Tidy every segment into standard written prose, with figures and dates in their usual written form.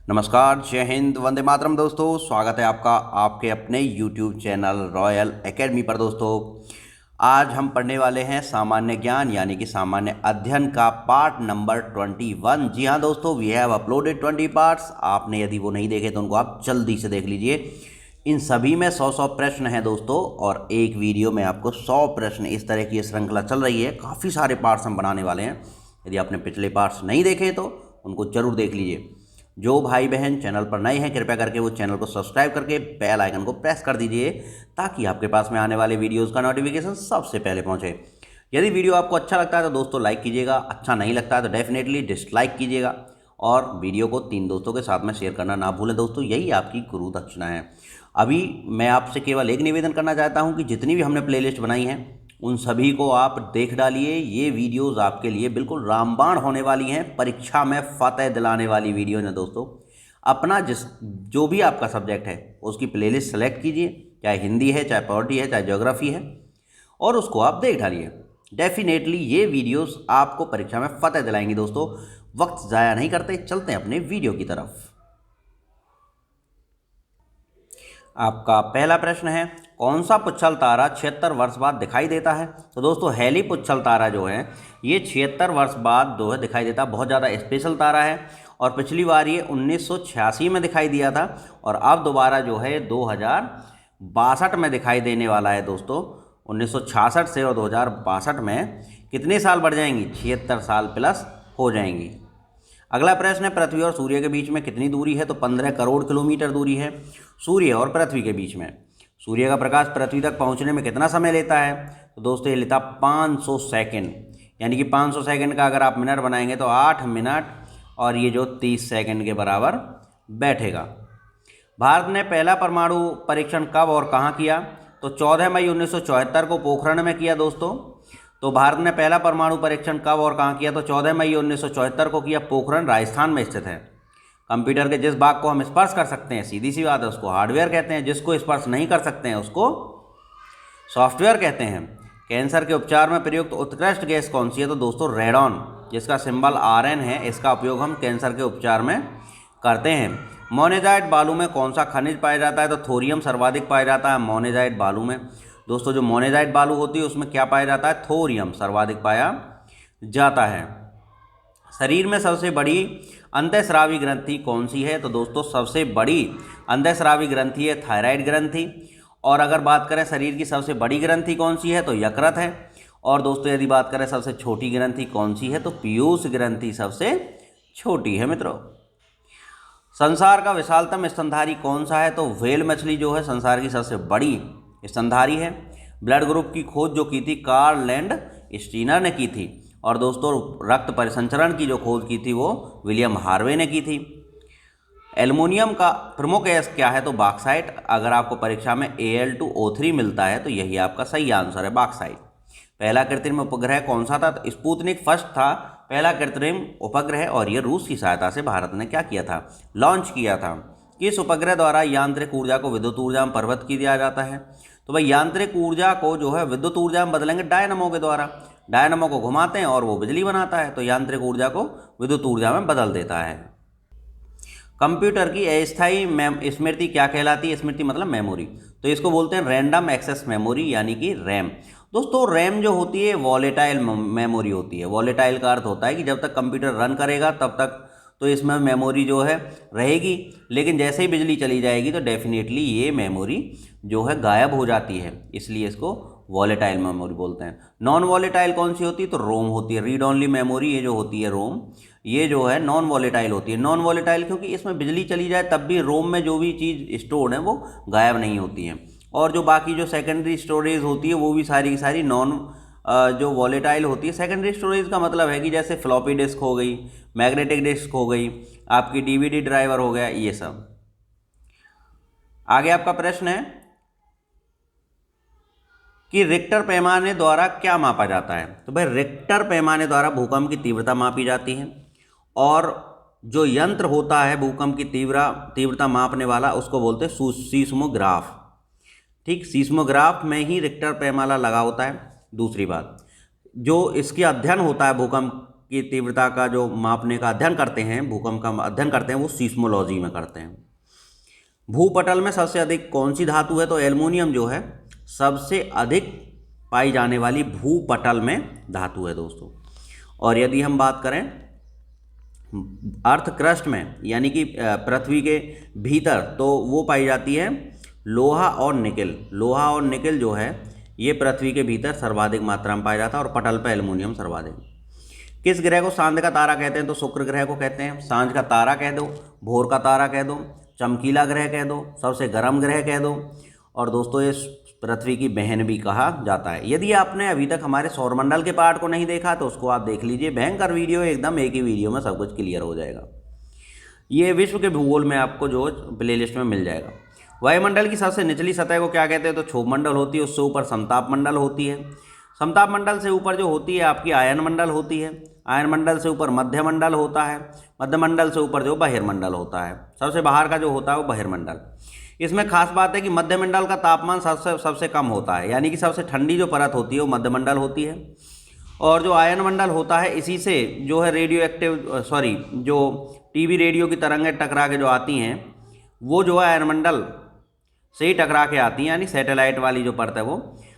नमस्कार, जय हिंद, वंदे मातरम दोस्तों। स्वागत है आपका आपके अपने YouTube चैनल रॉयल एकेडमी पर। दोस्तों आज हम पढ़ने वाले हैं सामान्य ज्ञान यानी कि सामान्य अध्ययन का पार्ट नंबर 21। जी हाँ दोस्तों, वी हैव अपलोडेड 20 पार्ट्स। आपने यदि वो नहीं देखे तो उनको आप जल्दी से देख लीजिए। इन सभी में 100 प्रश्न हैं दोस्तों, और एक वीडियो में आपको 100 प्रश्न, इस तरह की श्रृंखला चल रही है। काफ़ी सारे पार्ट्स हम बनाने वाले हैं। यदि आपने पिछले पार्ट्स नहीं देखे तो उनको जरूर देख लीजिए। जो भाई बहन चैनल पर नए हैं, कृपया करके वो चैनल को सब्सक्राइब करके बेल आइकन को प्रेस कर दीजिए, ताकि आपके पास में आने वाले वीडियोस का नोटिफिकेशन सबसे पहले पहुंचे। यदि वीडियो आपको अच्छा लगता है तो दोस्तों लाइक कीजिएगा, अच्छा नहीं लगता है तो डेफिनेटली डिसलाइक कीजिएगा, और वीडियो को 3 दोस्तों के साथ में शेयर करना ना भूलें दोस्तों। यही आपकी गुरु दक्षिणा है। अभी मैं आपसे केवल एक निवेदन करना चाहता हूँ कि जितनी भी हमने प्लेलिस्ट बनाई हैं उन सभी को आप देख डालिए। ये वीडियोस आपके लिए बिल्कुल रामबाण होने वाली हैं, परीक्षा में फतेह दिलाने वाली वीडियो हैं दोस्तों। अपना जो भी आपका सब्जेक्ट है उसकी प्लेलिस्ट सेलेक्ट कीजिए, चाहे हिंदी है, चाहे पॉलिटी है, चाहे ज्योग्राफी है, और उसको आप देख डालिए। डेफिनेटली ये वीडियोस आपको परीक्षा में फतेह दिलाएंगी दोस्तों। वक्त ज़ाया नहीं करते, चलते हैं अपने वीडियो की तरफ। आपका पहला प्रश्न है, कौन सा पुच्छल तारा 76 वर्ष बाद दिखाई देता है? तो दोस्तों हेली पुच्छल तारा जो है ये 76 वर्ष बाद जो है दिखाई देता है। बहुत ज़्यादा स्पेशल तारा है, और पिछली बार ये 1986 में दिखाई दिया था, और अब दोबारा जो है 2062 में दिखाई देने वाला है दोस्तों। 1966 से और 2062 में कितने साल बढ़ जाएंगी? 76 साल प्लस हो जाएंगी। अगला प्रश्न है, पृथ्वी और सूर्य के बीच में कितनी दूरी है? तो 15 करोड़ किलोमीटर दूरी है सूर्य और पृथ्वी के बीच में। सूर्य का प्रकाश पृथ्वी तक पहुंचने में कितना समय लेता है? तो दोस्तों ये लेता 500 सेकेंड, यानी कि 500 सेकेंड का अगर आप मिनट बनाएंगे तो 8 मिनट, और ये जो 30 सेकेंड के बराबर बैठेगा। भारत ने पहला परमाणु परीक्षण कब और कहाँ किया? तो 14 मई 1974 को पोखरण में किया दोस्तों। तो भारत ने पहला परमाणु परीक्षण कब और कहाँ किया? तो 14 मई 1974 को किया। पोखरण राजस्थान में स्थित है। कंप्यूटर के जिस भाग को हम स्पर्श कर सकते हैं, सीधी सी बात है, उसको हार्डवेयर कहते हैं। जिसको स्पर्श नहीं कर सकते हैं उसको सॉफ्टवेयर कहते हैं। कैंसर के उपचार में प्रयुक्त उत्कृष्ट गैस कौन सी है? तो दोस्तों रेडॉन, जिसका सिंबल Rn है। इसका उपयोग हम कैंसर के उपचार में करते हैं। मोनेजाइट बालू में कौन सा खनिज पाया जाता है? तो थोरियम सर्वाधिक पाया जाता है मोनेजाइट बालू में। दोस्तों जो मोनेजाइट बालू होती है उसमें क्या पाया जाता है? थोरियम सर्वाधिक पाया जाता है। शरीर में सबसे बड़ी अंतःस्रावी ग्रंथि कौन सी है? तो दोस्तों सबसे बड़ी अंतःस्रावी ग्रंथि है थायराइड ग्रंथि। और अगर बात करें शरीर की सबसे बड़ी ग्रंथि कौन सी है? तो यकृत है। और दोस्तों यदि बात करें सबसे छोटी ग्रंथि कौन सी है? तो पीयूष ग्रंथि सबसे छोटी है मित्रों। संसार का विशालतम स्तनधारी कौन सा है? तो व्हेल मछली जो है संसार की सबसे बड़ी स्तनधारी है। ब्लड ग्रुप की खोज जो की थी कार्ल लैंड स्टीनर ने की थी। और दोस्तों रक्त परिसंचरण की जो खोज की थी वो विलियम हार्वे ने की थी। एल्युमिनियम का प्रमुख गैस क्या है? तो बॉक्साइट। अगर आपको परीक्षा में Al2O3 मिलता है तो यही आपका सही आंसर है, बॉक्साइट। पहला कृत्रिम उपग्रह कौन सा था? तो स्पुतनिक फर्स्ट था पहला कृत्रिम उपग्रह, और ये रूस की सहायता से भारत ने क्या किया था? लॉन्च किया था। किस उपग्रह द्वारा यांत्रिक ऊर्जा को विद्युत ऊर्जा में परिवर्तित किया जाता है? तो भाई यांत्रिक ऊर्जा को जो है विद्युत ऊर्जा में बदलेंगे डायनमो के द्वारा। डायनमो को घुमाते हैं और वो बिजली बनाता है, तो यांत्रिक ऊर्जा को विद्युत ऊर्जा में बदल देता है। कंप्यूटर की अस्थायी स्मृति क्या कहलाती है? स्मृति मतलब मेमोरी, तो इसको बोलते हैं रैंडम एक्सेस मेमोरी यानी कि रैम। दोस्तों रैम जो होती है वॉलेटाइल मेमोरी होती है। वॉलेटाइल का अर्थ होता है कि जब तक कंप्यूटर रन करेगा तब तक तो इसमें मेमोरी जो है रहेगी, लेकिन जैसे ही बिजली चली जाएगी तो डेफिनेटली ये मेमोरी जो है गायब हो जाती है, इसलिए इसको वॉलेटाइल मेमोरी बोलते हैं। नॉन वॉलेटाइल कौन सी होती है? तो रोम होती है। रीड ओनली मेमोरी ये जो होती है रोम, ये जो है नॉन वॉलेटाइल होती है। नॉन वॉलेटाइल क्योंकि इसमें बिजली चली जाए तब भी रोम में जो भी चीज़ स्टोर्ड है वो गायब नहीं होती है। और जो बाकी जो सेकेंडरी स्टोरेज होती है वो भी सारी की सारी नॉन जो वॉलेटाइल होती है। सेकेंडरी स्टोरेज का मतलब है कि जैसे फ्लॉपी डिस्क हो गई, मैग्नेटिक डिस्क हो गई, आपकी डीवीडी ड्राइवर हो गया, ये सब। आगे आपका प्रश्न है कि रिक्टर पैमाने द्वारा क्या मापा जाता है? तो भाई रिक्टर पैमाने द्वारा भूकंप की तीव्रता मापी जाती है, और जो यंत्र होता है भूकंप की तीव्रता मापने वाला उसको बोलते हैं सीस्मोग्राफ। ठीक, सीस्मोग्राफ में ही रिक्टर पैमाना लगा होता है। दूसरी बात, जो इसके अध्ययन होता है भूकंप की तीव्रता का जो मापने का अध्ययन करते हैं, भूकंप का अध्ययन करते हैं, वो सीस्मोलॉजी में करते हैं। भूपटल में सबसे अधिक कौन सी धातु है? तो एल्युमिनियम जो है सबसे अधिक पाई जाने वाली भूपटल में धातु है दोस्तों। और यदि हम बात करें अर्थ क्रस्ट में, यानी कि पृथ्वी के भीतर, तो वो पाई जाती है लोहा और निकेल। लोहा और निकेल जो है ये पृथ्वी के भीतर सर्वाधिक मात्रा में पाया जाता है, और पटल पर एल्युमिनियम सर्वाधिक। किस ग्रह को सांझ का तारा कहते हैं? तो शुक्र ग्रह को कहते हैं। सांझ का तारा कह दो, भोर का तारा कह दो, चमकीला ग्रह कह दो, सबसे गर्म ग्रह कह दो, और दोस्तों ये पृथ्वी की बहन भी कहा जाता है। यदि आपने अभी तक हमारे सौरमंडल के पार्ट को नहीं देखा तो उसको आप देख लीजिए, भयंकर वीडियो, एकदम एक ही वीडियो में सब कुछ क्लियर हो जाएगा। ये विश्व के भूगोल में आपको जो प्लेलिस्ट में मिल जाएगा। वायुमंडल की सबसे निचली सतह को क्या कहते हैं? तो क्षोभ मंडल होती है, उससे ऊपर समताप मंडल होती है, समताप मंडल से ऊपर जो होती है आपकी आयन मंडल होती है, आयन मंडल से ऊपर मध्य मंडल होता है, मध्य मंडल से ऊपर जो बहिर्मंडल होता है, सबसे बाहर का जो होता है वो बहिर्मंडल। इसमें खास बात है कि मध्य मंडल का तापमान सबसे कम होता है, यानी कि सबसे ठंडी जो परत होती है वो मध्य मंडल होती है, और जो आयन मंडल होता है इसी से जो है रेडियो एक्टिव जो टीवी रेडियो की तरंगें टकरा के जो आती हैं वो जो है आयन मंडल से ही टकरा के आती हैं, यानी सैटेलाइट वाली जो परत है वो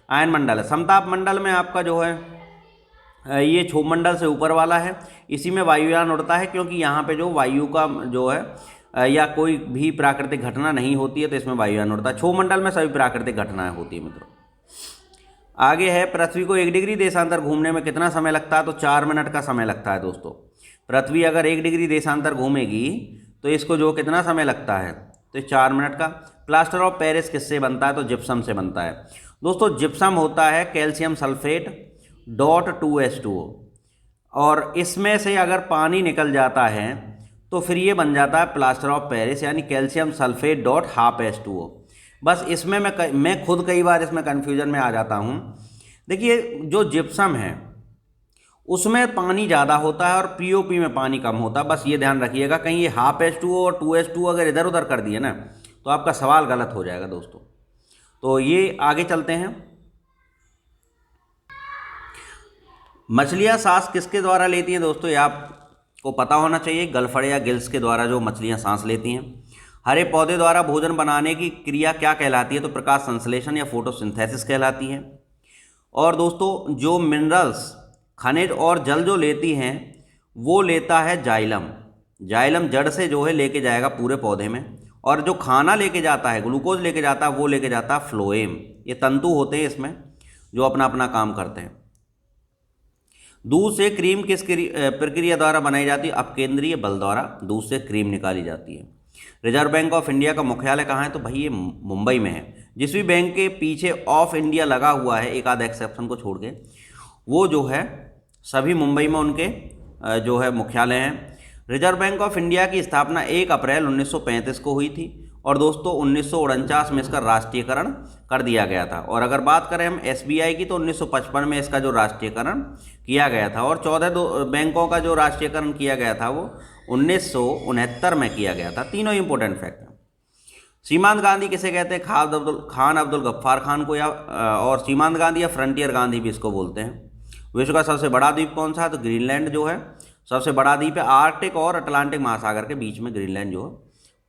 आयन मंडल है। समताप मंडल में आपका जो है ये क्षोभ मंडल से ऊपर वाला है, इसी में वायुयान उड़ता है, क्योंकि यहाँ पे जो वायु का जो है या कोई भी प्राकृतिक घटना नहीं होती है तो इसमें वायुयान उड़ता है। क्षोभ मंडल में सभी प्राकृतिक घटनाएं होती है मित्रों। आगे है, पृथ्वी को 1 डिग्री देशांतर घूमने में कितना समय लगता है? तो 4 मिनट का समय लगता है दोस्तों। पृथ्वी अगर 1 डिग्री देशांतर घूमेगी तो इसको जो कितना समय लगता है? तो 4 मिनट का। प्लास्टर ऑफ पेरिस किससे बनता है? तो जिप्सम से बनता है दोस्तों। जिप्सम होता है कैल्शियम सल्फेट .2H2O, और इसमें से अगर पानी निकल जाता है तो फिर ये बन जाता है प्लास्टर ऑफ पेरिस, यानी कैल्शियम सल्फेट .12H2O। बस इसमें मैं खुद कई बार इसमें कन्फ्यूजन में आ जाता हूँ। देखिए जो जिप्सम है उसमें पानी ज़्यादा होता है और पीओपी में पानी कम होता है, बस ये ध्यान रखिएगा। कहीं ये .12H2O और 2H2O अगर इधर उधर कर दिए ना तो आपका सवाल गलत हो जाएगा दोस्तों। तो ये आगे चलते हैं। मछलियाँ सांस किसके द्वारा लेती हैं दोस्तों? ये आपको पता होना चाहिए, गलफड़ या गिल्स के द्वारा जो मछलियाँ सांस लेती हैं। हरे पौधे द्वारा भोजन बनाने की क्रिया क्या कहलाती है? तो प्रकाश संश्लेषण या फोटोसिंथेसिस कहलाती है। और दोस्तों जो मिनरल्स, खनिज और जल जो लेती हैं वो लेता है जाइलम। जाइलम जड़ से जो है लेके जाएगा पूरे पौधे में, और जो खाना लेके जाता है, ग्लूकोज लेके जाता है, वो लेके जाता है फ्लोएम। ये तंतु होते हैं इसमें जो अपना अपना काम करते हैं। दूध से क्रीम किस प्रक्रिया द्वारा बनाई जाती है? अपकेंद्रीय बल द्वारा दूध से क्रीम निकाली जाती है। रिजर्व बैंक ऑफ इंडिया का मुख्यालय कहाँ है? तो भाई ये मुंबई में है। जिस भी बैंक के पीछे ऑफ इंडिया लगा हुआ है, एक आध एक्सेप्शन को छोड़ के, वो जो है सभी मुंबई में उनके जो है मुख्यालय हैं। रिजर्व बैंक ऑफ इंडिया की स्थापना 1 अप्रैल 1935 को हुई थी, और दोस्तों 1949 में इसका राष्ट्रीयकरण कर दिया गया था। और अगर बात करें हम एसबीआई की तो 1955 में इसका जो राष्ट्रीयकरण किया गया था, और 14 बैंकों का जो राष्ट्रीयकरण किया गया था वो 1969 में किया गया था। तीनों इंपॉर्टेंट फैक्ट हैं। सीमांत गांधी किसे कहते हैं? खान अब्दुल गफ्फार खान को, या और सीमांत गांधी या फ्रंटियर गांधी भी इसको बोलते हैं। विश्व का सबसे बड़ा द्वीप कौन सा है? तो ग्रीनलैंड जो है सबसे बड़ा द्वीप है। आर्कटिक और अटलांटिक महासागर के बीच में ग्रीनलैंड जो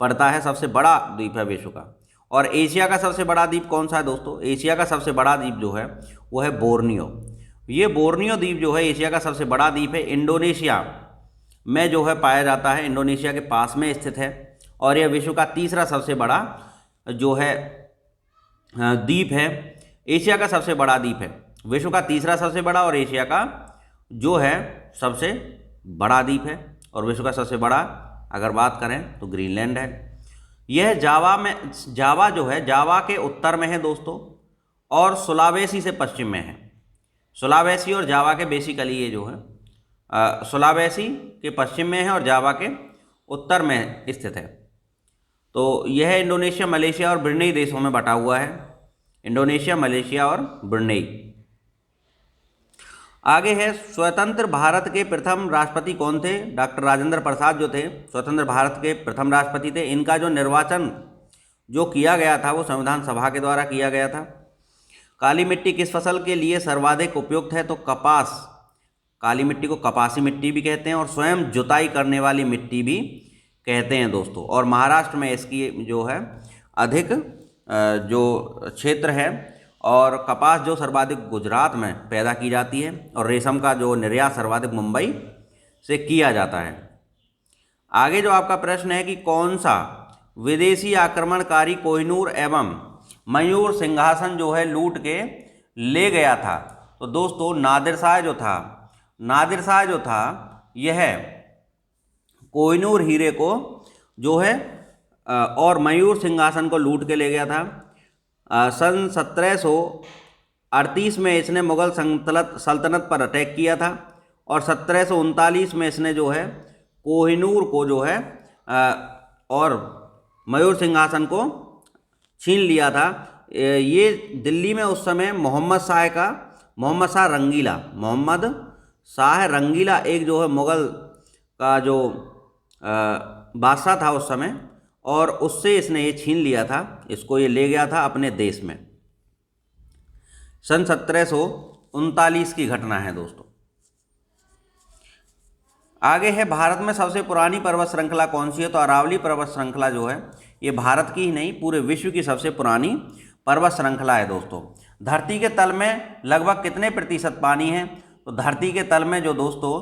पड़ता है, सबसे बड़ा द्वीप है विश्व का। और एशिया का सबसे बड़ा द्वीप कौन सा है दोस्तों? एशिया का सबसे बड़ा द्वीप जो है वो है बोर्नियो। ये बोर्नियो द्वीप जो है एशिया का सबसे बड़ा द्वीप है, इंडोनेशिया में जो है पाया जाता है, इंडोनेशिया के पास में स्थित है। और यह विश्व का तीसरा सबसे बड़ा जो है द्वीप है। एशिया का सबसे बड़ा द्वीप है, विश्व का तीसरा सबसे बड़ा, और एशिया का जो है सबसे बड़ा द्वीप है। और विश्व का सबसे बड़ा अगर बात करें तो ग्रीनलैंड है। यह जावा जो है जावा के उत्तर में है दोस्तों, और सुलावेसी से पश्चिम में है। सुलावेसी और जावा के बेसिकली ये जो है सुलावेसी के पश्चिम में है और जावा के उत्तर में स्थित है। तो यह इंडोनेशिया, मलेशिया और ब्रुनेई देशों में बटा हुआ है। इंडोनेशिया, मलेशिया और ब्रुनेई। आगे है, स्वतंत्र भारत के प्रथम राष्ट्रपति कौन थे? डॉक्टर राजेंद्र प्रसाद जो थे स्वतंत्र भारत के प्रथम राष्ट्रपति थे। इनका जो निर्वाचन जो किया गया था वो संविधान सभा के द्वारा किया गया था। काली मिट्टी किस फसल के लिए सर्वाधिक उपयुक्त है? तो कपास काली मिट्टी को कपासी मिट्टी भी कहते हैं और स्वयं जुताई करने वाली मिट्टी भी कहते हैं दोस्तों। और महाराष्ट्र में इसकी जो है अधिक जो क्षेत्र है, और कपास जो सर्वाधिक गुजरात में पैदा की जाती है, और रेशम का जो निर्यात सर्वाधिक मुंबई से किया जाता है। आगे जो आपका प्रश्न है कि कौन सा विदेशी आक्रमणकारी कोहिनूर एवं मयूर सिंहासन जो है लूट के ले गया था। तो दोस्तों नादिर शाह जो था यह कोहिनूर हीरे को जो है और मयूर सिंहासन को लूट के ले गया था। सन 1738 में इसने मुगल सल्तनत पर अटैक किया था, और 1739 में इसने जो है कोहिनूर को जो है और मयूर सिंहासन को छीन लिया था। ये दिल्ली में उस समय मोहम्मद शाह रंगीला एक जो है मुगल का जो बादशाह था उस समय, और उससे इसने ये छीन लिया था, इसको ये ले गया था अपने देश में। सन 1739 की घटना है दोस्तों। आगे है भारत में सबसे पुरानी पर्वत श्रृंखला कौन सी है। तो अरावली पर्वत श्रृंखला जो है ये भारत की ही नहीं पूरे विश्व की सबसे पुरानी पर्वत श्रृंखला है दोस्तों। धरती के तल में लगभग कितने प्रतिशत पानी है। तो धरती के तल में जो दोस्तों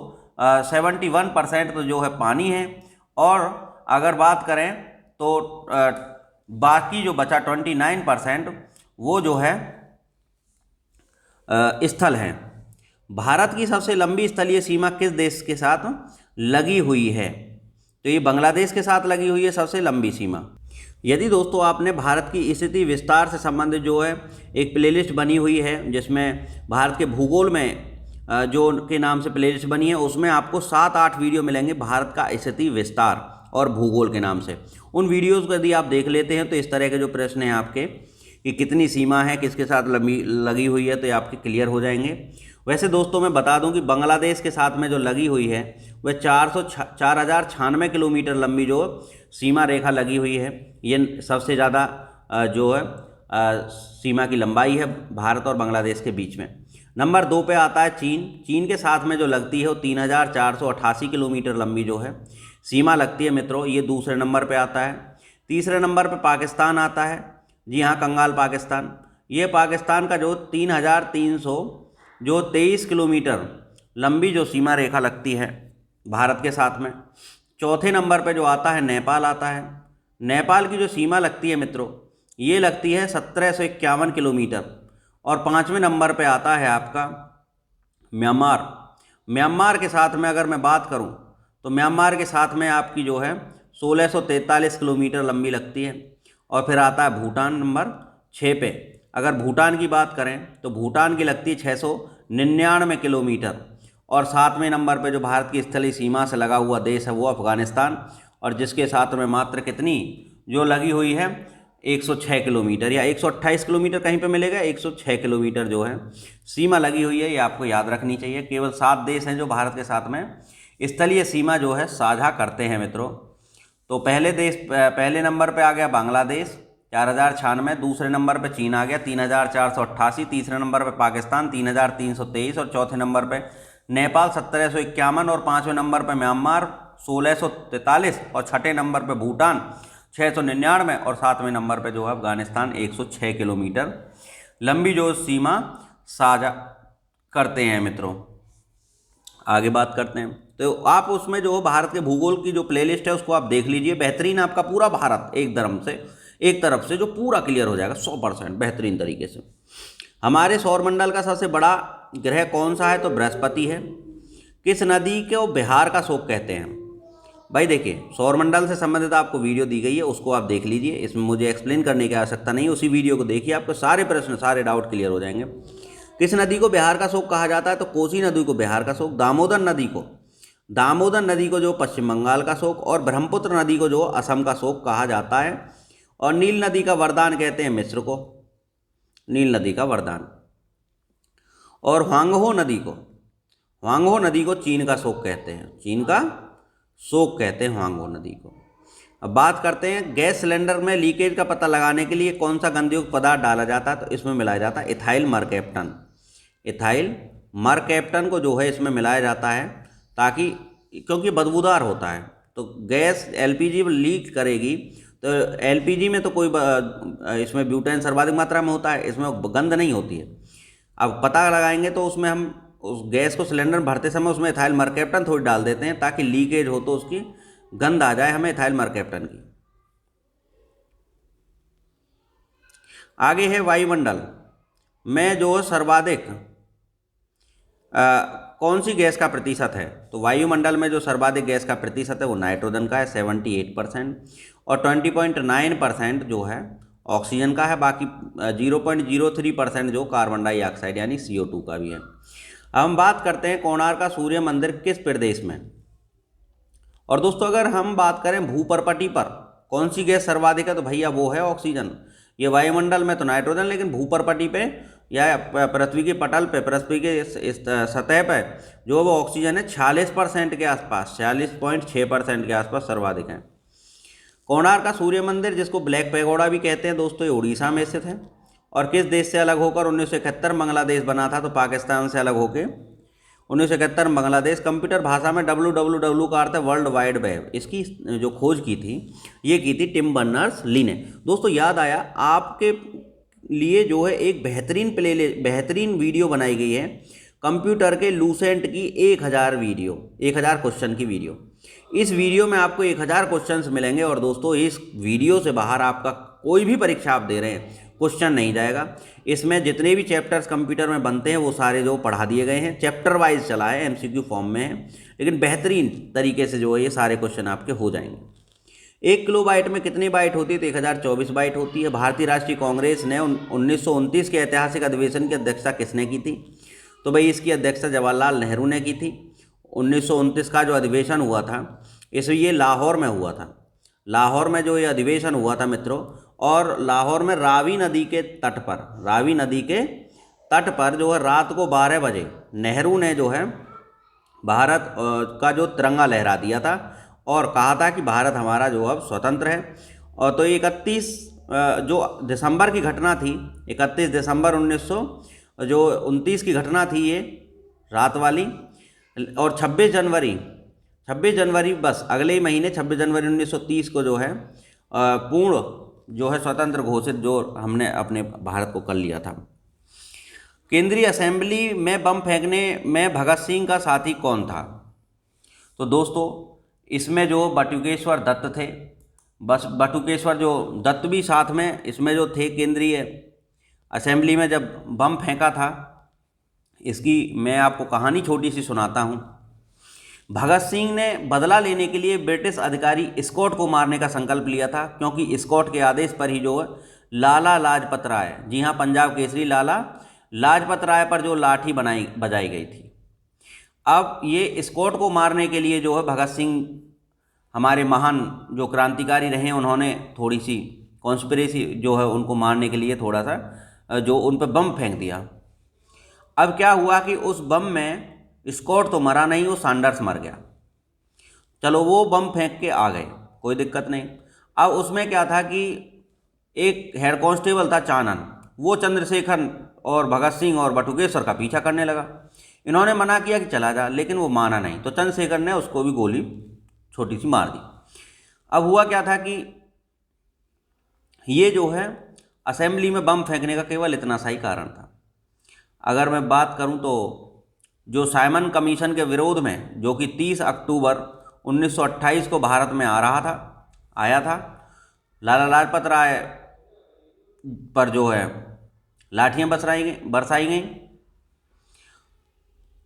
71% तो जो है पानी है, और अगर बात करें तो बाकी जो बचा 29% वो जो है स्थल है। भारत की सबसे लंबी स्थलीय सीमा किस देश के साथ लगी हुई है। तो ये बांग्लादेश के साथ लगी हुई है सबसे लंबी सीमा। यदि दोस्तों आपने भारत की स्थिति विस्तार से संबंधित जो है एक प्लेलिस्ट बनी हुई है जिसमें भारत के भूगोल में जो के नाम से प्लेलिस्ट बनी है, उसमें आपको 7-8 वीडियो मिलेंगे भारत का स्थिति विस्तार और भूगोल के नाम से। उन वीडियोज़ को यदि आप देख लेते हैं तो इस तरह के जो प्रश्न हैं आपके कि कितनी सीमा है, किसके साथ लगी हुई है, तो ये आपके क्लियर हो जाएंगे। वैसे दोस्तों मैं बता दूं कि बांग्लादेश के साथ में जो लगी हुई है वह 4096 किलोमीटर लंबी जो सीमा रेखा लगी हुई है। ये सबसे ज़्यादा जो है सीमा की लंबाई है भारत और बांग्लादेश के बीच में। नंबर 2 पे आता है चीन के साथ में जो लगती है वो 3488 किलोमीटर लंबी जो है सीमा लगती है मित्रों, ये दूसरे नंबर पे आता है। तीसरे नंबर पे पाकिस्तान आता है, जी हाँ, कंगाल पाकिस्तान। ये पाकिस्तान का जो 3323 किलोमीटर लंबी जो सीमा रेखा लगती है भारत के साथ में। चौथे नंबर पे जो आता है नेपाल आता है। नेपाल की जो सीमा लगती है मित्रों ये लगती है 1751 किलोमीटर। और 5वें नंबर पे आता है आपका म्यांमार के साथ में अगर मैं बात करूं तो म्यांमार के साथ में आपकी जो है 1643 किलोमीटर लंबी लगती है। और फिर आता है भूटान नंबर 6 पे। अगर भूटान की बात करें तो भूटान की लगती है 699 किलोमीटर। और 7वें नंबर पे जो भारत की स्थलीय सीमा से लगा हुआ देश है वो अफगानिस्तान, और जिसके साथ में मात्र कितनी जो लगी हुई है 106 किलोमीटर या 128 किलोमीटर कहीं पे मिलेगा, 106 किलोमीटर जो है सीमा लगी हुई है। ये आपको याद रखनी चाहिए। केवल 7 देश हैं जो भारत के साथ में स्थलीय सीमा जो है साझा करते हैं मित्रों। तो पहले नंबर पे आ गया बांग्लादेश 4096, दूसरे नंबर पे चीन आ गया 3488, तीसरे नंबर पे पाकिस्तान 3323, और चौथे नंबर पे नेपाल 1751, और 5वें नंबर पे म्यांमार 1643, और छठे नंबर पे भूटान 699, और 7वें नंबर पे जो है अफगानिस्तान 106 किलोमीटर लंबी जो सीमा साझा करते हैं मित्रों। आगे बात करते हैं तो आप उसमें जो भारत के भूगोल की जो प्लेलिस्ट है उसको आप देख लीजिए। बेहतरीन आपका पूरा भारत एक तरफ से जो पूरा क्लियर हो जाएगा 100% बेहतरीन तरीके से। हमारे सौरमंडल का सबसे बड़ा ग्रह कौन सा है। तो बृहस्पति है। किस नदी को बिहार का शोक कहते हैं। भाई देखिए सौरमंडल से संबंधित आपको वीडियो दी गई है, उसको आप देख लीजिए, इसमें मुझे एक्सप्लेन करने की आवश्यकता नहीं, उसी वीडियो को देखिए, आपको सारे प्रश्न सारे डाउट क्लियर हो जाएंगे। किस नदी को बिहार का शोक कहा जाता है। तो कोसी नदी को बिहार का शोक, दामोदर नदी को जो पश्चिम बंगाल का शोक, और ब्रह्मपुत्र नदी को जो असम का शोक कहा जाता है। और नील नदी का वरदान कहते हैं मिस्र को, नील नदी का वरदान। और ह्वांगहो नदी को चीन का शोक कहते हैं, चीन का शोक कहते हैं ह्वांगहो नदी को। अब बात करते हैं गैस सिलेंडर में लीकेज का पता लगाने के लिए कौन सा गंधयुक्त पदार्थ डाला जाता है। तो इसमें मिलाया जाता है इथाइल मरकैप्टन को जो है इसमें मिलाया जाता है, ताकि क्योंकि बदबूदार होता है, तो गैस एलपीजी लीक करेगी, तो एलपीजी में तो कोई इसमें ब्यूटेन सर्वाधिक मात्रा में होता है, इसमें गंध नहीं होती है। अब पता लगाएंगे तो उसमें हम उस गैस को सिलेंडर भरते समय उसमें इथाइल मरकैप्टन थोड़ी डाल देते हैं, ताकि लीकेज हो तो उसकी गंध आ जाए हमें इथाइल मरकैप्टन की। आगे है वायुमंडल में जो सर्वाधिक कौन सी गैस का प्रतिशत है, तो वायुमंडल में जो सर्वाधिक गैस का प्रतिशत है वो नाइट्रोजन का है 78%, और 20.9% जो है ऑक्सीजन का है, बाकी 0.03% जो कार्बन डाइऑक्साइड यानी CO2 का भी है। अब हम बात करते हैं कोणार्क का सूर्य मंदिर किस प्रदेश में। और दोस्तों अगर हम बात करें भूपर्पटी पर कौन सी गैस सर्वाधिक है, तो भैया वो है ऑक्सीजन। ये वायुमंडल में तो नाइट्रोजन, लेकिन भूपर्पटी पे या पृथ्वी के पटल पे, पृथ्वी के इस सतह पे जो वो ऑक्सीजन है 46% के आसपास, 46.6% के आसपास सर्वाधिक है। कोणार्क का सूर्य मंदिर जिसको ब्लैक पैगोडा भी कहते हैं दोस्तों, ये उड़ीसा में स्थित है। और किस देश से अलग होकर 1971 बांग्लादेश बना था, तो पाकिस्तान से अलग होकर 1971 बांग्लादेश। कंप्यूटर भाषा में WWW का अर्थ है वर्ल्ड वाइड वेब। इसकी जो खोज की थी ये की थी टिम बर्नर्स ली ने। दोस्तों याद आया आपके लिए जो है एक बेहतरीन वीडियो बनाई गई है कंप्यूटर के लूसेंट की 1000 क्वेश्चन की वीडियो। इस वीडियो में आपको 1000 क्वेश्चंस मिलेंगे, और दोस्तों इस वीडियो से बाहर आपका कोई भी परीक्षा आप दे रहे हैं क्वेश्चन नहीं जाएगा। इसमें जितने भी चैप्टर्स कंप्यूटर में बनते हैं वो सारे जो पढ़ा दिए गए हैं, चैप्टर वाइज चला है, MCQ फॉर्म में है, लेकिन बेहतरीन तरीके से जो है ये सारे क्वेश्चन आपके हो जाएंगे। 1 किलोबाइट में कितनी बाइट होती है, तो 1024 बाइट होती है। भारतीय राष्ट्रीय कांग्रेस ने 1929 के ऐतिहासिक अधिवेशन की अध्यक्षता किसने की थी, तो भाई इसकी अध्यक्षता जवाहरलाल नेहरू ने की थी। 1929 का जो अधिवेशन हुआ था ये लाहौर में हुआ था। लाहौर में जो ये अधिवेशन हुआ था मित्रों, और लाहौर में रावी नदी के तट पर जो है रात को 12 बजे नेहरू ने जो है भारत का जो तिरंगा लहरा दिया था और कहा था कि भारत हमारा जो अब स्वतंत्र है। और तो 31 जो दिसंबर की घटना थी, 31 दिसंबर 1929 की घटना थी ये रात वाली, और 26 जनवरी बस अगले ही महीने 26 जनवरी 1930 को जो है पूर्ण जो है स्वतंत्र घोषित जो हमने अपने भारत को कर लिया था। केंद्रीय असेंबली में बम फेंकने में भगत सिंह का साथी कौन था, तो दोस्तों इसमें जो बटुकेश्वर दत्त थे, बस बटुकेश्वर जो दत्त भी साथ में इसमें जो थे केंद्रीय असेंबली में जब बम फेंका था। इसकी मैं आपको कहानी छोटी सी सुनाता हूँ। भगत सिंह ने बदला लेने के लिए ब्रिटिश अधिकारी स्कॉट को मारने का संकल्प लिया था, क्योंकि स्कॉट के आदेश पर ही जो है लाला लाजपत राय, जी हाँ पंजाब केसरी लाला लाजपत राय पर जो लाठी बजाई गई थी। अब ये स्कॉट को मारने के लिए जो है भगत सिंह हमारे महान जो क्रांतिकारी रहे, उन्होंने थोड़ी सी कॉन्स्पिरेसी जो है उनको मारने के लिए थोड़ा सा जो उन पर बम फेंक दिया। अब क्या हुआ कि उस बम में स्कॉट तो मरा नहीं, वो सैंडर्स मर गया। चलो वो बम फेंक के आ गए, कोई दिक्कत नहीं। अब उसमें क्या था कि एक हेड कांस्टेबल था चानन, वो चंद्रशेखर और भगत सिंह और बटुकेश्वर का पीछा करने लगा। इन्होंने मना किया कि चला जा, लेकिन वो माना नहीं, तो चंद्रशेखर ने उसको भी गोली छोटी सी मार दी। अब हुआ क्या था कि ये जो है असेंबली में बम फेंकने का केवल इतना सा ही कारण था। अगर मैं बात करूं तो जो साइमन कमीशन के विरोध में, जो कि 30 अक्टूबर 1928 को भारत में आया था, लाला लाजपत राय पर जो है लाठियां बरसाई गई।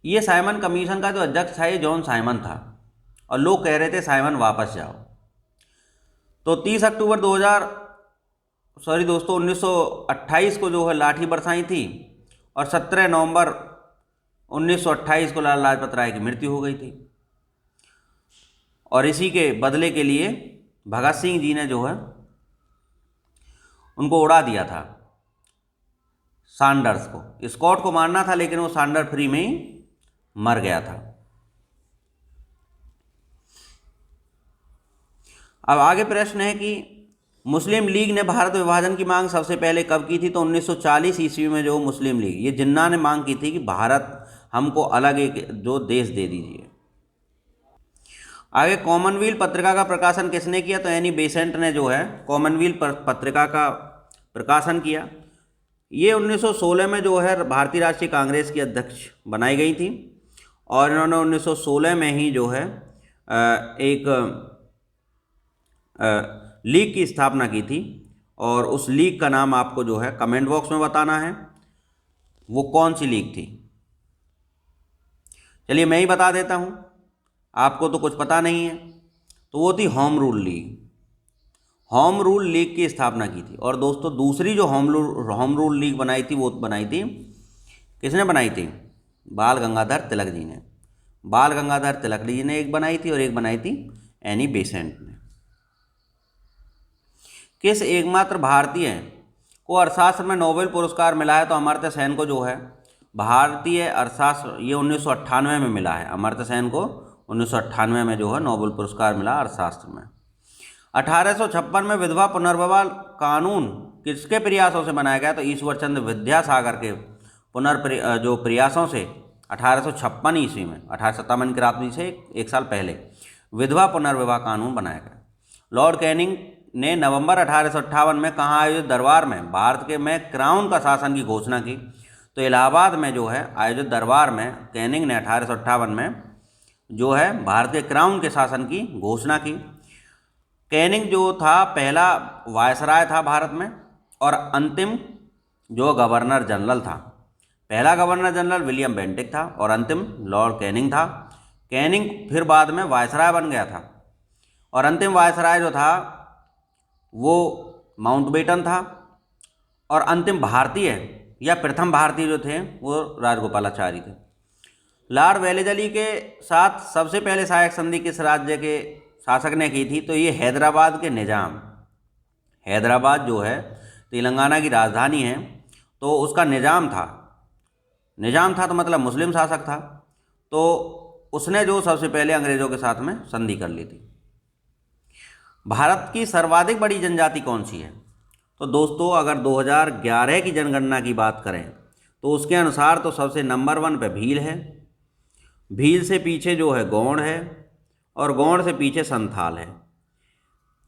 ये साइमन कमीशन का जो अध्यक्ष था ये जॉन साइमन था, और लोग कह रहे थे साइमन वापस जाओ। तो 30 अक्टूबर 1928 को जो है लाठी बरसाई थी, और 17 नवंबर 1928 को लाला लाजपत राय की मृत्यु हो गई थी। और इसी के बदले के लिए भगत सिंह जी ने जो है उनको उड़ा दिया था, सैंडर्स को। स्कॉट को मारना था, लेकिन वो सैंडर फ्री में ही मर गया था। अब आगे प्रश्न है कि मुस्लिम लीग ने भारत विभाजन की मांग सबसे पहले कब की थी, तो 1940 ईस्वी में जो मुस्लिम लीग, ये जिन्ना ने मांग की थी कि भारत हमको अलग एक जो देश दे दीजिए। आगे कॉमनवेल्थ पत्रिका का प्रकाशन किसने किया? तो एनी बेसेंट ने जो है कॉमनवेल्थ पत्रिका का प्रकाशन किया। ये 1916 में जो है भारतीय राष्ट्रीय कांग्रेस की अध्यक्ष बनाई गई थी और इन्होंने 1916 में ही जो है एक लीग की स्थापना की थी और उस लीग का नाम आपको जो है कमेंट बॉक्स में बताना है, वो कौन सी लीग थी। चलिए मैं ही बता देता हूँ, आपको तो कुछ पता नहीं है। तो वो थी home rule league. Home rule league की स्थापना की थी। और दोस्तों दूसरी जो होम रूल लीग बनाई थी वो बनाई थी, किसने बनाई थी? बाल गंगाधर तिलक जी ने। बाल गंगाधर तिलक जी ने एक बनाई थी और एक बनाई थी एनी बेसेंट ने। किस एकमात्र भारतीय को अर्थशास्त्र में नोबेल पुरस्कार मिला है? तो अमर्त्य सेन को जो है भारतीय अर्थशास्त्र ये 1998 में मिला है। अमर्त्य सेन को 1998 में जो है नोबेल पुरस्कार मिला अर्थशास्त्र में। 1856 में विधवा पुनर्विवाह कानून किसके प्रयासों से बनाया गया? तो ईश्वर चंद्र विद्यासागर के जो प्रयासों से 1856 ईस्वी में, 1857 की क्रांति से एक साल पहले विधवा पुनर्विवाह कानून बनाया गया। लॉर्ड कैनिंग ने नवंबर 1858 में कहाँ आयोजित दरबार में भारत के में क्राउन का शासन की घोषणा की? तो इलाहाबाद में जो है आयोजित दरबार में कैनिंग ने 1858 में जो है भारत के क्राउन के शासन की घोषणा की। कैनिंग जो था पहला वायसराय था भारत में और अंतिम जो गवर्नर जनरल था। पहला गवर्नर जनरल विलियम बेंटिक था और अंतिम लॉर्ड कैनिंग था। कैनिंग फिर बाद में वायसराय बन गया था और अंतिम वायसराय जो था वो माउंटबेटन था और अंतिम भारतीय या प्रथम भारतीय जो थे वो राजगोपालाचारी थे। लॉर्ड वेलेस्ली के साथ सबसे पहले सहायक संधि किस राज्य के शासक ने की थी? तो ये हैदराबाद के निज़ाम। हैदराबाद जो है तेलंगाना की राजधानी है, तो उसका निज़ाम था। निज़ाम था तो मतलब मुस्लिम शासक था, तो उसने जो सबसे पहले अंग्रेज़ों के साथ में संधि कर ली थी। भारत की सर्वाधिक बड़ी जनजाति कौन सी है? तो दोस्तों अगर 2011 की जनगणना की बात करें तो उसके अनुसार तो सबसे नंबर 1 पे भील है। भील से पीछे जो है गौंड है और गौंड से पीछे संथाल है।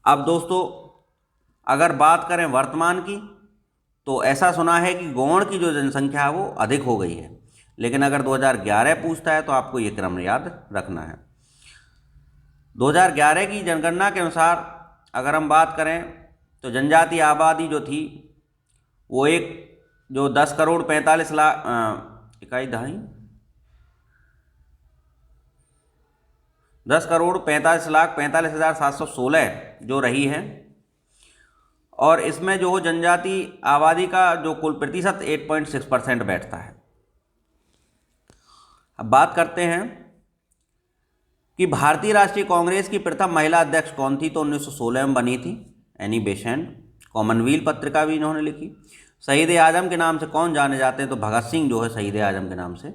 अब दोस्तों अगर बात करें वर्तमान की तो ऐसा सुना है कि गौंड की जो जनसंख्या है वो अधिक हो गई है, लेकिन अगर 2011 पूछता है तो आपको ये क्रम याद रखना है। 2011 की जनगणना के अनुसार अगर हम बात करें तो जनजातीय आबादी जो थी वो एक जो 10 करोड़ 45 लाख इकाई दहाई 10 करोड़ 45 लाख 45,716 जो रही है और इसमें जो जनजाति आबादी का जो कुल प्रतिशत 8.6% बैठता है। अब बात करते हैं कि भारतीय राष्ट्रीय कांग्रेस की प्रथम महिला अध्यक्ष कौन थी? तो 1916 में बनी थी एनी बेसेंट। कॉमनवेल्थ पत्रिका भी इन्होंने लिखी। शहीद ए आजम के नाम से कौन जाने जाते हैं? तो भगत सिंह जो है शहीद ए आजम के नाम से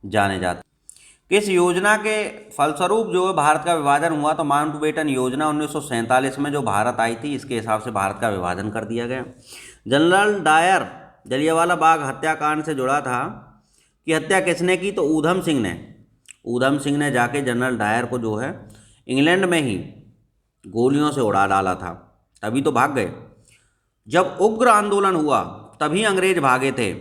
जाने जाते हैं। किस योजना के फलस्वरूप जो है भारत का विभाजन हुआ? तो माउंटबेटन योजना 1947 में जो भारत आई थी, इसके हिसाब से भारत का विभाजन कर दिया गया। जनरल डायर जलियांवाला बाग हत्याकांड से जुड़ा था कि हत्या किसने की? तो ऊधम सिंह ने। ऊधम सिंह ने जाके जनरल डायर को जो है इंग्लैंड में ही गोलियों से उड़ा डाला था, तभी तो भाग गए। जब उग्र आंदोलन हुआ तभी अंग्रेज भागे थे।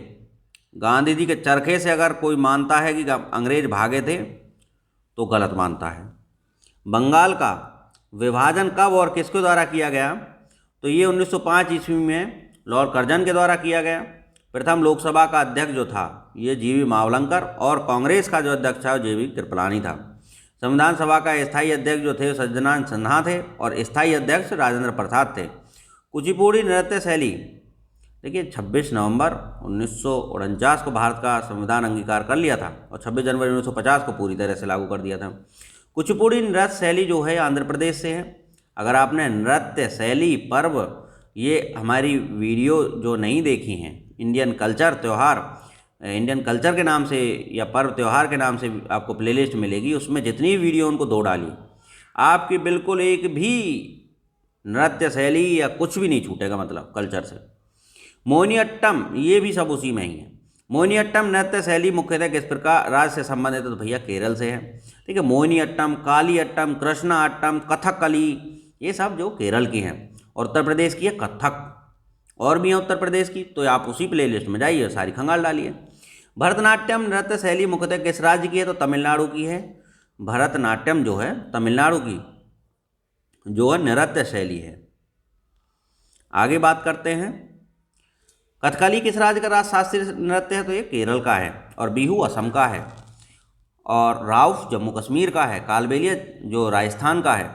गांधी जी के चरखे से अगर कोई मानता है कि अंग्रेज भागे थे तो गलत मानता है। बंगाल का विभाजन कब और किसके द्वारा किया गया? तो ये 1905 ईस्वी में लॉर्ड कर्जन के द्वारा किया गया। प्रथम लोकसभा का अध्यक्ष जो था ये जीवी मावलंकर और कांग्रेस का जो अध्यक्ष था जेबी कृपलानी था। संविधान सभा का स्थायी अध्यक्ष जो थे सज्जनानंद सिन्हा थे और स्थायी अध्यक्ष राजेंद्र प्रसाद थे। कुचिपुड़ी नृत्य शैली देखिए 26 नवंबर 1949 को भारत का संविधान अंगीकार कर लिया था और 26 जनवरी 1950 को पूरी तरह से लागू कर दिया था। कुचिपुड़ी नृत्य शैली जो है आंध्र प्रदेश से है। अगर आपने नृत्य शैली पर्व ये हमारी वीडियो जो नहीं देखी हैं, इंडियन कल्चर त्यौहार, इंडियन कल्चर के नाम से या पर्व त्यौहार के नाम से आपको प्लेलिस्ट मिलेगी, उसमें जितनी वीडियो उनको दो डाली, आपकी बिल्कुल एक भी नृत्य शैली या कुछ भी नहीं छूटेगा, मतलब कल्चर से। मोहिनीअट्टम ये भी सब उसी में ही है। मोहिनीअट्टम नृत्य शैली मुख्यतः किस प्रकार राज्य से संबंधित है? तो भैया केरल से है। ठीक है, मोहिनीअट्टम, कालियट्टम, कृष्णाअट्टम, कथकली, ये सब जो केरल की हैं। और उत्तर प्रदेश की है कथक। और भी है उत्तर प्रदेश की, तो आप उसी प्लेलिस्ट में जाइए, सारी खंगाल डालिए। भरतनाट्यम नृत्य शैली मुख्यतः किस राज्य की है? तो तमिलनाडु की है। भरतनाट्यम जो है तमिलनाडु की जो है नृत्य शैली है। आगे बात करते हैं, कथकली किस राज्य का राज शास्त्रीय नृत्य है? तो ये केरल का है। और बिहू असम का है। और राउफ जम्मू कश्मीर का है। कालबेलिया जो राजस्थान का है।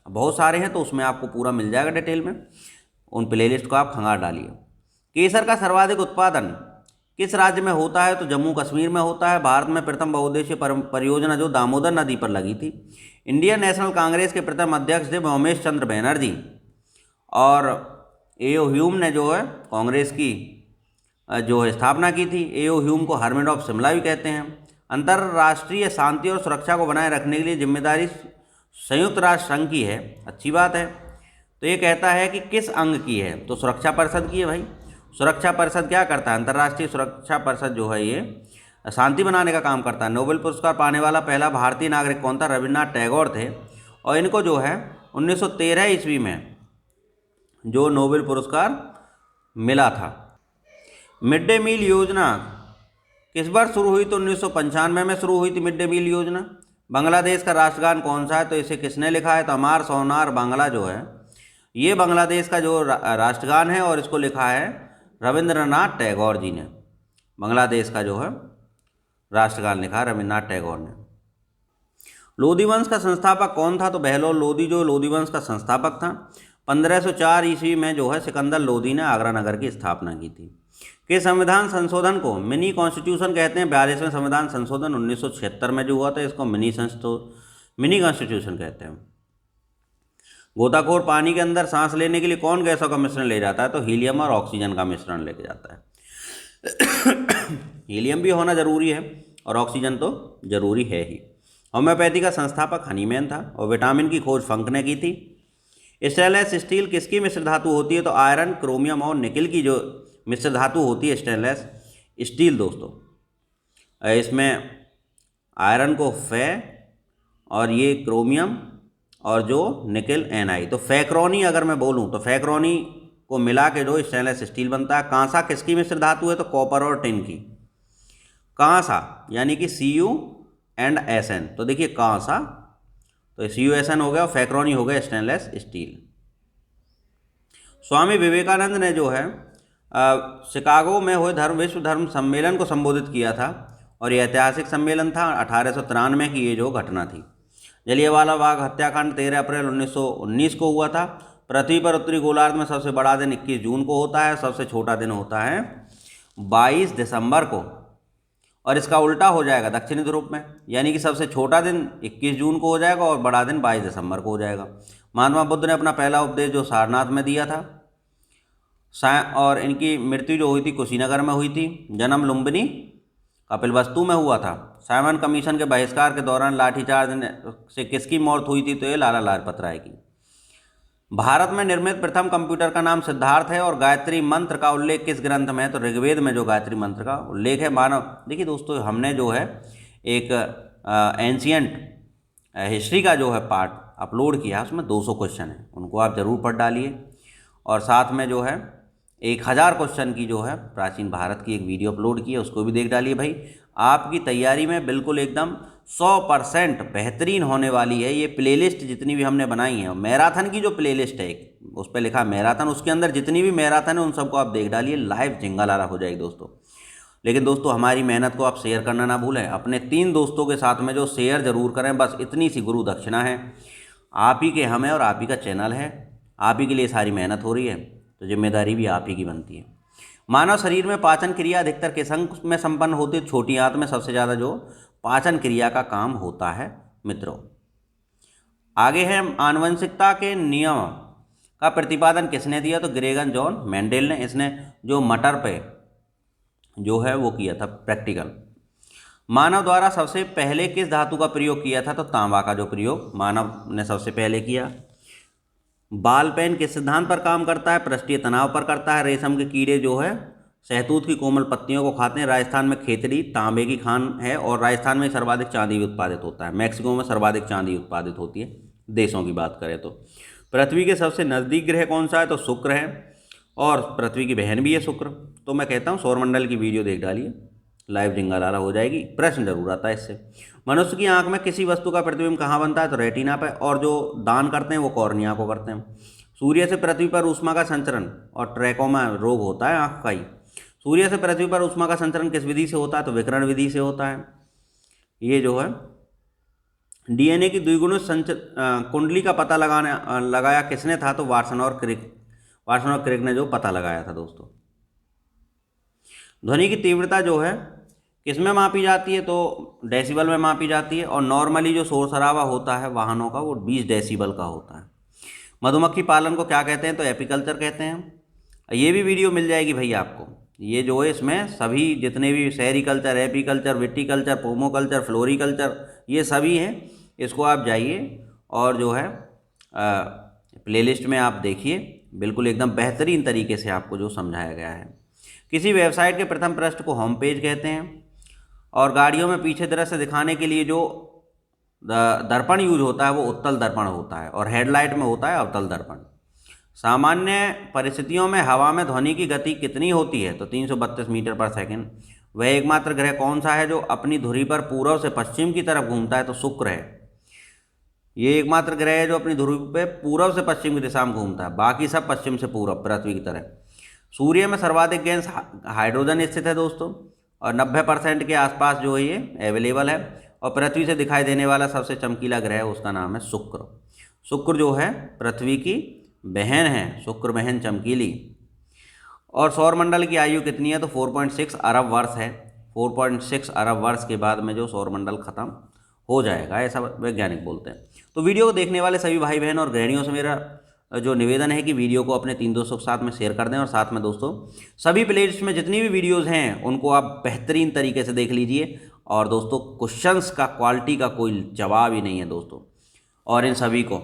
बहुत सारे हैं, तो उसमें आपको पूरा मिल जाएगा डिटेल में, उन प्लेलिस्ट को आप खंगाल डालिए। केसर का सर्वाधिक उत्पादन किस राज्य में होता है? तो जम्मू कश्मीर में होता है। भारत में प्रथम बहुउद्देशीय परियोजना जो दामोदर नदी पर लगी थी। इंडियन नेशनल कांग्रेस के प्रथम अध्यक्ष थे उमेश चंद्र बनर्जी। और एओ ह्यूम ने जो है कांग्रेस की जो है स्थापना की थी। एओ ह्यूम को हर्मिट ऑफ शिमला भी कहते हैं। अंतर्राष्ट्रीय शांति और सुरक्षा को बनाए रखने के लिए जिम्मेदारी संयुक्त राष्ट्र संघ की है। अच्छी बात है। तो ये कहता है कि किस अंग की है? तो सुरक्षा परिषद की है भाई। सुरक्षा परिषद क्या करता है? अंतर्राष्ट्रीय सुरक्षा परिषद जो है ये शांति बनाने का काम करता है। नोबेल पुरस्कार पाने वाला पहला भारतीय नागरिक कौन था? रविन्द्रनाथ टैगोर थे। और इनको जो है 1913 ईस्वी में जो नोबेल पुरस्कार मिला था। मिड डे मील योजना किस बार शुरू हुई? तो 1995 में शुरू हुई थी मिड डे मील योजना। बांग्लादेश का राष्ट्रगान कौन सा है? तो इसे किसने लिखा है? तो अमार सोनार बांग्ला जो है ये बांग्लादेश का जो राष्ट्रगान है, और इसको लिखा है रविंद्रनाथ टैगोर जी ने। बांग्लादेश का जो है राष्ट्रगान लिखा है रविंद्रनाथ टैगोर ने। लोधी वंश का संस्थापक कौन था? तो बहलोल लोधी जो लोधी वंश का संस्थापक था। 1504 ईस्वी में जो है सिकंदर लोधी ने आगरा नगर की स्थापना की थी। कि संविधान संशोधन को मिनी कॉन्स्टिट्यूशन कहते हैं। 42वें संविधान संशोधन 1976 में जो हुआ था इसको मिनी कॉन्स्टिट्यूशन कहते हैं। गोताखोर पानी के अंदर सांस लेने के लिए कौन गैसों का मिश्रण ले जाता है? तो हीलियम और ऑक्सीजन का मिश्रण लेके जाता है। हीलियम भी होना जरूरी है और ऑक्सीजन तो जरूरी है ही। होम्योपैथी का संस्थापक हनीमैन था। और विटामिन की खोज फंक ने की थी। स्टेनलेस स्टील किसकी मिश्र धातु होती है? तो आयरन, क्रोमियम और निकिल की जो मिश्र धातु होती है स्टेनलेस स्टील दोस्तों। इसमें आयरन को फे और ये क्रोमियम और जो निकिल Ni। तो फैक्रोनी अगर मैं बोलूँ तो फैक्रोनी को मिला के जो स्टेनलेस स्टील बनता है। कांसा किसकी मिश्र धातु है? तो कॉपर और टिन की। कांसा यानी कि Cu&Sn। तो देखिए कांसा तो Cu(SN) हो गया और फैक्रोनी हो गया स्टेनलेस स्टील। स्वामी विवेकानंद ने जो है शिकागो में हुए विश्व धर्म सम्मेलन को संबोधित किया था। और यह ऐतिहासिक सम्मेलन था 1893 की ये जो घटना थी। जलियांवाला बाग हत्याकांड 13 अप्रैल 1919 को हुआ था। पृथ्वी पर उत्तरी गोलार्ध में सबसे बड़ा दिन 21 जून को होता है। सबसे छोटा दिन होता है 22 दिसंबर को। और इसका उल्टा हो जाएगा दक्षिणी ध्रुव में, यानी कि सबसे छोटा दिन 21 जून को हो जाएगा और बड़ा दिन 22 दिसंबर को हो जाएगा। महात्मा बुद्ध ने अपना पहला उपदेश जो सारनाथ में दिया था। और इनकी मृत्यु जो हुई थी कुशीनगर में हुई थी। जन्म लुम्बिनी कपिलवस्तु में हुआ था। साइमन कमीशन के बहिष्कार के दौरान लाठीचार्ज से किसकी मौत हुई थी? तो ये लाला लाजपत राय की। भारत में निर्मित प्रथम कंप्यूटर का नाम सिद्धार्थ है। और गायत्री मंत्र का उल्लेख किस ग्रंथ में है? तो ऋग्वेद में जो गायत्री मंत्र का उल्लेख है। मानव देखिए दोस्तों, हमने जो है एक एंशियंट हिस्ट्री का जो है पार्ट अपलोड किया, उसमें 200 क्वेश्चन है, उनको आप ज़रूर पढ़ डालिए। और साथ में जो है 1000 क्वेश्चन की जो है प्राचीन भारत की एक वीडियो अपलोड की है, उसको भी देख डालिए भाई। आपकी तैयारी में बिल्कुल एकदम 100% बेहतरीन होने वाली है ये प्लेलिस्ट जितनी भी हमने बनाई है। मैराथन की जो प्लेलिस्ट है एक, उस पर लिखा मैराथन, उसके अंदर जितनी भी मैराथन है उन सबको आप देख डालिए। लाइव जिंगालारा हो जाएगी दोस्तों। लेकिन दोस्तों हमारी मेहनत को आप शेयर करना ना भूलें। अपने 3 दोस्तों के साथ में जो शेयर ज़रूर करें, बस इतनी सी गुरु दक्षिणा है। आप ही के हम हैं और आप ही का चैनल है, आप ही के लिए सारी मेहनत हो रही है, तो जिम्मेदारी भी आप ही की बनती है। मानव शरीर में पाचन क्रिया अधिकतर किस अंग में संपन्न होती है? छोटी आंत में सबसे ज़्यादा जो पाचन क्रिया का काम होता है मित्रों। आगे है आनुवंशिकता के नियम का प्रतिपादन किसने दिया? तो ग्रेगन जॉन मेंडल ने। इसने जो मटर पे जो है वो किया था प्रैक्टिकल। मानव द्वारा सबसे पहले किस धातु का प्रयोग किया था? तो तांबा का जो प्रयोग मानव ने सबसे पहले किया। बाल पेन किस सिद्धांत पर काम करता है? पृष्ठीय तनाव पर करता है। रेशम के कीड़े जो है सहतूत की कोमल पत्तियों को खाते हैं। राजस्थान में खेतड़ी तांबे की खान है और राजस्थान में सर्वाधिक चांदी उत्पादित होता है। मैक्सिको में सर्वाधिक चांदी उत्पादित होती है देशों की बात करें तो। पृथ्वी के सबसे नज़दीक ग्रह कौन सा है? तो शुक्र है और पृथ्वी की बहन भी है शुक्र। तो मैं कहता हूँ सौरमंडल की वीडियो देख डालिए, लाइव जिंगालाला हो जाएगी। प्रश्न जरूर आता है इससे। मनुष्य की आंख में किसी वस्तु का प्रतिबिंब कहाँ बनता है? तो रेटिना पे, और जो दान करते हैं वो कॉर्निया को करते हैं। सूर्य से पृथ्वी पर ऊष्मा का संचरण और ट्रैकोमा रोग होता है आंख का ही। सूर्य से पृथ्वी पर ऊष्मा का संचरण किस विधि से होता है? तो विकिरण विधि से होता है। ये जो है डीएनए की द्विगुणित कुंडली का पता लगाया किसने था? तो वाटसन और क्रिक ने जो पता लगाया था दोस्तों। ध्वनि की तीव्रता जो है किसमें मापी जाती है? तो डेसिबल में मापी जाती है। और नॉर्मली जो शोर शराबा होता है वाहनों का वो 20 डेसिबल का होता है। मधुमक्खी पालन को क्या कहते हैं? तो एपीकल्चर कहते हैं। ये भी वीडियो मिल जाएगी भैया आपको। ये जो है इसमें सभी जितने भी सेरिकल्चर, एपीकल्चर, विटीकल्चर, पोमोकल्चर, फ्लोरिकल्चर ये सभी हैं। इसको आप जाइए और जो है प्लेलिस्ट में आप देखिए, बिल्कुल एकदम बेहतरीन तरीके से आपको जो समझाया गया है। किसी वेबसाइट के प्रथम पृष्ठ को होम पेज कहते हैं। और गाड़ियों में पीछे दृश्य दिखाने के लिए जो दर्पण यूज होता है वो उत्तल दर्पण होता है और हेडलाइट में होता है अवतल दर्पण। सामान्य परिस्थितियों में हवा में ध्वनि की गति कितनी होती है? तो 332 मीटर पर सेकंड। वह एकमात्र ग्रह कौन सा है जो अपनी धुरी पर पूर्व से पश्चिम की तरफ घूमता है? तो शुक्र है। ये एकमात्र ग्रह है जो अपनी धुरी पर पूर्व से पश्चिम की दिशा में घूमता है, बाकी सब पश्चिम से पूर्व पृथ्वी की तरह। सूर्य में सर्वाधिक गैस हाइड्रोजन स्थित है दोस्तों और 90% के आसपास जो है ये अवेलेबल है। और पृथ्वी से दिखाई देने वाला सबसे चमकीला ग्रह उसका नाम है शुक्र। शुक्र जो है पृथ्वी की बहन है, शुक्र बहन चमकीली। और सौरमंडल की आयु कितनी है? तो 4.6 अरब वर्ष है। 4.6 अरब वर्ष के बाद में जो सौरमंडल खत्म हो जाएगा, ऐसा वैज्ञानिक बोलते हैं। तो वीडियो को देखने वाले सभी भाई बहन और गृहिणियों से मेरा जो निवेदन है कि वीडियो को अपने 3 दोस्तों के साथ में शेयर कर दें। और साथ में दोस्तों सभी प्लेलिस्ट में जितनी भी वीडियोस हैं उनको आप बेहतरीन तरीके से देख लीजिए। और दोस्तों क्वेश्चंस का क्वालिटी का कोई जवाब ही नहीं है दोस्तों। और इन सभी को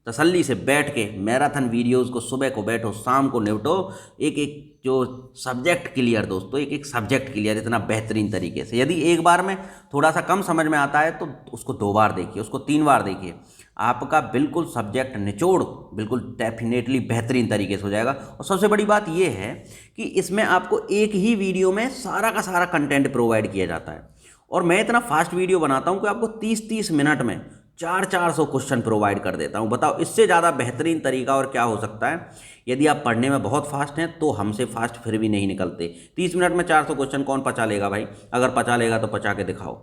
तसल्ली से बैठ के मैराथन वीडियोस को सुबह को बैठो, शाम को निपटो, एक एक जो सब्जेक्ट क्लियर दोस्तों, एक एक सब्जेक्ट क्लियर इतना बेहतरीन तरीके से। यदि एक बार में थोड़ा सा कम समझ में आता है तो उसको 2 बार देखिए, उसको 3 बार देखिए, आपका बिल्कुल सब्जेक्ट निचोड़ बिल्कुल डेफिनेटली बेहतरीन तरीके से हो जाएगा। और सबसे बड़ी बात यह है कि इसमें आपको एक ही वीडियो में सारा का सारा कंटेंट प्रोवाइड किया जाता है। और मैं इतना फास्ट वीडियो बनाता हूं कि आपको 30-30 मिनट में 400 क्वेश्चन प्रोवाइड कर देता हूं। बताओ इससे ज़्यादा बेहतरीन तरीका और क्या हो सकता है? यदि आप पढ़ने में बहुत फास्ट हैं तो हमसे फास्ट फिर भी नहीं निकलते। 30 मिनट में 400 क्वेश्चन कौन पचा लेगा भाई? अगर पचा लेगा तो पचा के दिखाओ,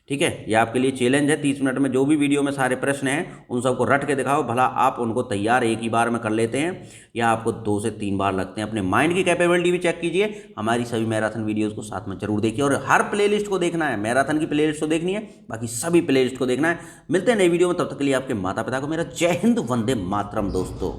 ठीक है। ये आपके लिए चैलेंज है। 30 मिनट में जो भी वीडियो में सारे प्रश्न हैं उन सबको रट के दिखाओ। भला आप उनको तैयार एक ही बार में कर लेते हैं या आपको 2 से 3 बार लगते हैं। अपने माइंड की कैपेबिलिटी भी चेक कीजिए। हमारी सभी मैराथन वीडियोस को साथ में जरूर देखिए और हर प्लेलिस्ट को देखना है। मैराथन की प्लेलिस्ट तो देखनी है, बाकी सभी प्लेलिस्ट को देखना है। मिलते हैं नई वीडियो में, तब तक के लिए आपके माता पिता को मेरा जय हिंद, वंदे मातरम दोस्तों।